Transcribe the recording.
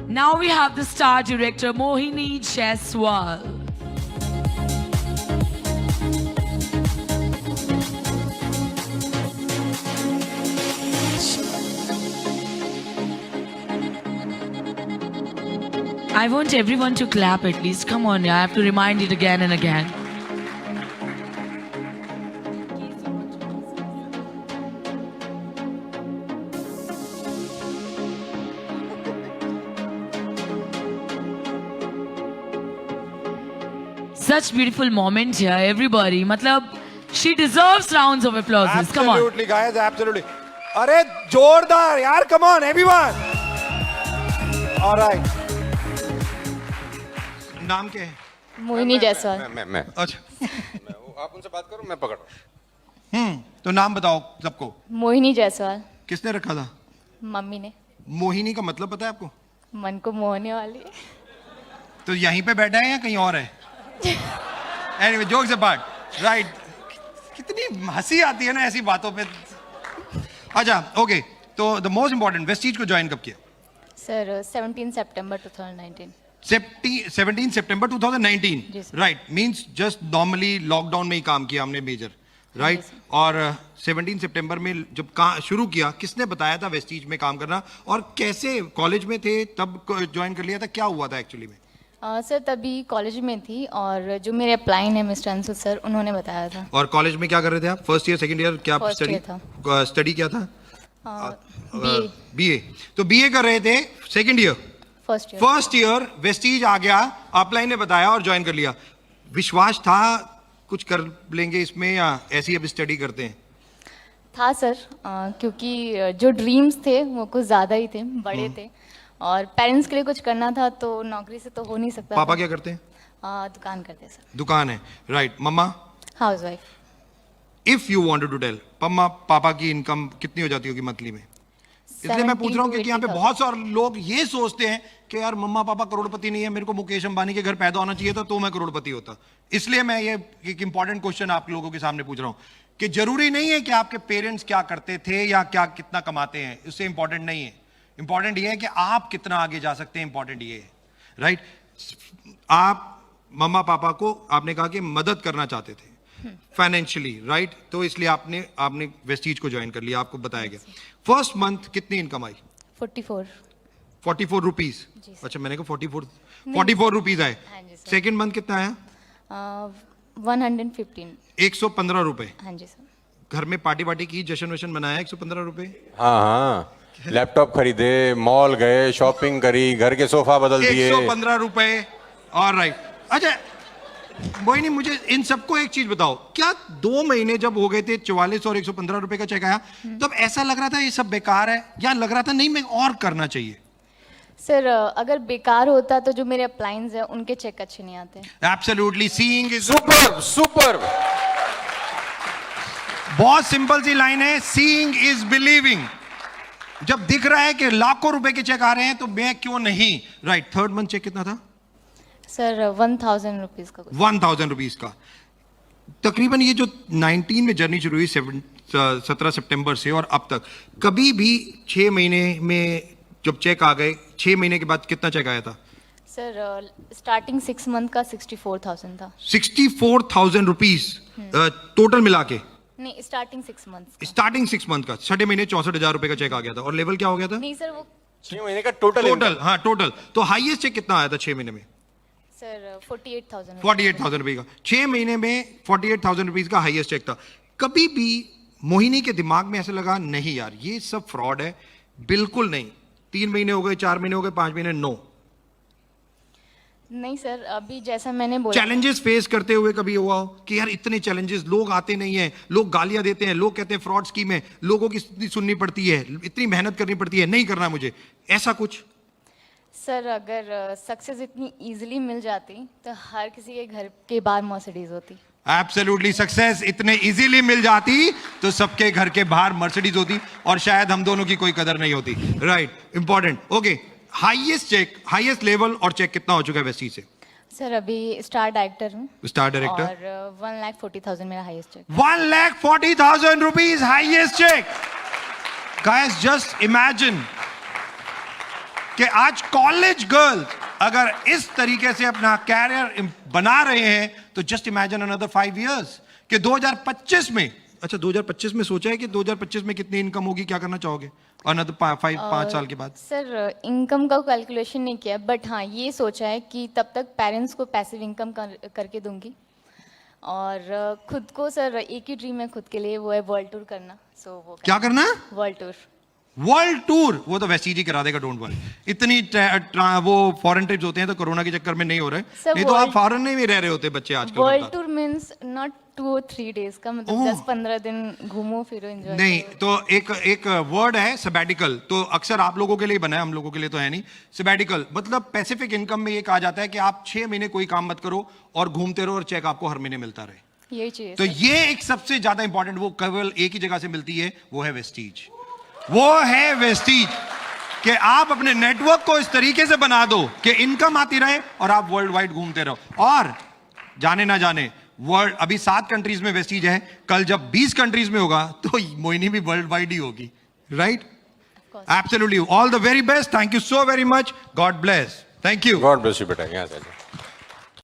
Now we have the star director Mohini Jaiswal. I want everyone to clap at least. Come on, I have to remind it again and again. Such beautiful moment here, everybody. Matlab, she deserves rounds of applause. Come on. Absolutely, guys, absolutely. अरे जोरदार यार, come on, everyone. All right. नाम क्या है? मोहिनी जायसवाल। मैं अच्छा। आप उनसे बात करो, मैं पकड़ रहा हूँ। तो नाम बताओ सबको। मोहिनी जायसवाल। किसने रखा था? मम्मी ने। मोहिनी का मतलब पता है आपको? मन को मोहने वाली। तो यहीं पे बैठा है या कहीं और है? Anyway, jokes apart, right? कितनी हंसी आती है ना ऐसी बातों पे। अच्छा, ओके। तो द मोस्ट इंपॉर्टेंट, वेस्टीज को ज्वाइन कब किया? सर 17 सितंबर 2019। 17 सितंबर 2019, जी sir. Right? Means just normally lockdown में ही काम किया हमने मेजर, राइट? और 17 सितंबर में जब शुरू किया, किसने बताया था वेस्टीज में काम करना, और कैसे कॉलेज में थे तब ज्वाइन कर लिया था? क्या हुआ था एक्चुअली में? सर तभी कॉलेज में थी और जो मेरे अप्लाइन है मिस्टर अंशु सर, उन्होंने बताया था। और कॉलेज में क्या कर रहे थे आप? फर्स्ट ईयर, सेकंड ईयर, क्या First स्टडी year था। स्टडी क्या था? बीए। बीए। तो बीए कर रहे थे, second year. First year Vestige आ गया, अपलाइन ने बताया और ज्वाइन कर लिया। विश्वास था कुछ कर लेंगे इसमें, या ऐसी अब स्टडी करते हैं? था सर, क्योंकि जो ड्रीम्स थे वो कुछ ज़्यादा ही थे, बड़े थे, और पेरेंट्स के लिए कुछ करना था, तो नौकरी से तो हो नहीं सकता। पापा क्या करते हैं? दुकान करते हैं सर। दुकान है, राइट? मम्मा? House wife. If you wanted to tell, मम्मा पापा की इनकम कितनी हो जाती होगी मंथली में? इसलिए मैं पूछ रहा हूँ क्योंकि यहाँ पे बहुत सारे लोग ये सोचते हैं कि यार मम्मा पापा करोड़पति नहीं है, मेरे को मुकेश अंबानी के घर पैदा होना चाहिए था तो मैं करोड़पति होता। इसलिए मैं ये एक इंपॉर्टेंट क्वेश्चन आप लोगों के सामने पूछ रहा हूँ कि जरूरी नहीं है कि आपके पेरेंट्स क्या करते थे या क्या कितना कमाते हैं, उससे इंपॉर्टेंट नहीं है। इंपॉर्टेंट ये है कि आप कितना आगे जा सकते हैं, इंपॉर्टेंट ये है, राइट? आप मम्मा पापा को आपने कहा कि मदद करना चाहते थे फाइनेंशियली, राइट? तो इसलिए आपने वेस्टीज को ज्वाइन कर लिया, आपको बताया गया। फर्स्ट मंथ कितनी इनकम आई? 44 रुपीज। अच्छा, मैंने कहा 44 रुपीज आए। सेकेंड मंथ कितना आया? 115। 115 रुपए। हाँ जी सर। घर में पार्टी वार्टी की, जश्न वशन मनाया? 115 रुपए। हाँ, लैपटॉप खरीदे, मॉल गए, शॉपिंग करी, घर के सोफा बदल दिए। 115 रुपए, ऑलराइट। अच्छा मोहिनी, मुझे इन सबको एक चीज बताओ, क्या 2 महीने जब हो गए थे 44 और 115 रुपए का चेक आया, तब ऐसा लग रहा था ये सब बेकार है, या लग रहा था नहीं मैं और करना चाहिए? सर अगर बेकार होता तो जो मेरे अप्लाइंस हैं उनके चेक अच्छे नहीं आते। Absolutely, seeing is super. बहुत सिंपल सी लाइन है, सीइंग इज बिलीविंग। जब दिख रहा है कि लाखों रुपए के चेक आ रहे हैं तो मैं क्यों नहीं, राइट? थर्ड मंथ चेक कितना था? सर 1000 रुपीज का। 1000 रुपीज का। तकरीबन ये जो 19 में जर्नी शुरू हुई 17 सितंबर से और अब तक, कभी भी 6 महीने में जब चेक आ गए, 6 महीने के बाद कितना चेक आया था? सर स्टार्टिंग 6 मंथ का 64,000 था। 64,000 रुपीज टोटल मिला के? नहीं, स्टार्टिंग 6 मंथ। स्टार्टिंग 6 मंथ का 6 महीने 64,000 रुपए का चेक आ गया था। और लेवल क्या हो गया था? नहीं सर, वो 6 महीने का टोटल। हाँ, टोटल। तो हाईएस्ट चेक कितना आया था 6 महीने में? सर 48,000। 48,000 रुपए का 6 महीने में 48,000 रुपीज का हाईएस्ट चेक था। कभी भी मोहिनी के दिमाग में ऐसा लगा नहीं यार ये सब फ्रॉड है? बिल्कुल नहीं। 3 महीने हो गए, 4 महीने हो गए, 5 महीने, नो? नहीं सर, अभी जैसा मैंने बोला, चैलेंजेस फेस करते हुए कभी हुआ हो कि यार इतने चैलेंजेस, लोग आते नहीं है, लोग गालियां देते हैं, लोग कहते हैं फ्रॉड स्कीम है, लोगों की इतनी सुननी पड़ती है, इतनी मेहनत करनी पड़ती है, नहीं करना मुझे, ऐसा कुछ? सर अगर सक्सेस इतनी इजीली मिल जाती तो हर किसी के घर के बाहर मर्सिडीज होती। एब्सोल्युटली, सक्सेस इतने इजीली मिल जाती तो सबके घर के बाहर मर्सिडीज होती और शायद हम दोनों की कोई कदर नहीं होती, right? Important. Okay, highest check, highest level और चेक कितना हो चुका है वेस्टी से? सर अभी स्टार डायरेक्टर हूँ। Star director. और 1,40,000 मेरा highest check. 1,40,000 rupees highest check. Guys just imagine कि आज कॉलेज गर्ल्स अगर इस तरीके से अपना कैरियर बना रहे हैं तो जस्ट इमेजिन अनदर 5 years कि 2025 में, अच्छा 2025 में सोचा है कि 2025 में कितनी इनकम होगी, क्या करना चाहोगे अनदर 5 साल के बाद? सर इनकम का कैलकुलेशन नहीं किया, बट हाँ ये सोचा है कि तब तक पेरेंट्स को पैसिव इनकम करके दूंगी, और खुद को सर एक ही ड्रीम है खुद के लिए, वो है वर्ल्ड टूर करना। सो वो क्या करना है? World tour. वर्ल्ड टूर वो तो वैसे ही करा देगा, डोंट वरी। इतनी वो फॉरेन ट्रिप्स होते हैं तो कोरोना के चक्कर में नहीं हो रहे, Sir, नहीं तो आप फॉरेन में भी रह रहे होते बच्चे आजकल। World tour means not 2 or 3 days का, मतलब 10-15 दिन घूमो फिरो एंजॉय नहीं, तो एक वर्ड है सबैटिकल, तो अक्सर आप लोगों के लिए बना है, हम लोगों के लिए तो है नहीं। सबैटिकल मतलब पैसिफिक इनकम में ये कहा जाता है कि आप 6 महीने कोई काम मत करो और घूमते रहो और चेक आपको हर महीने मिलता रहे। यही चाहिए तो सर। ये एक सबसे ज्यादा इंपॉर्टेंट, वो केवल एक ही जगह से मिलती है, वो है वेस्टीज। वो है वेस्टीज कि आप अपने नेटवर्क को इस तरीके से बना दो कि इनकम आती रहे और आप वर्ल्ड वाइड घूमते रहो। और जाने ना जाने वर्ल्ड, अभी 7 कंट्रीज में वेस्टीज है, कल जब 20 कंट्रीज में होगा तो मोहिनी भी वर्ल्ड वाइड ही होगी, right? Absolutely. All the very best, thank you so very much, God bless, thank you. God bless you बेटा, यहाँ से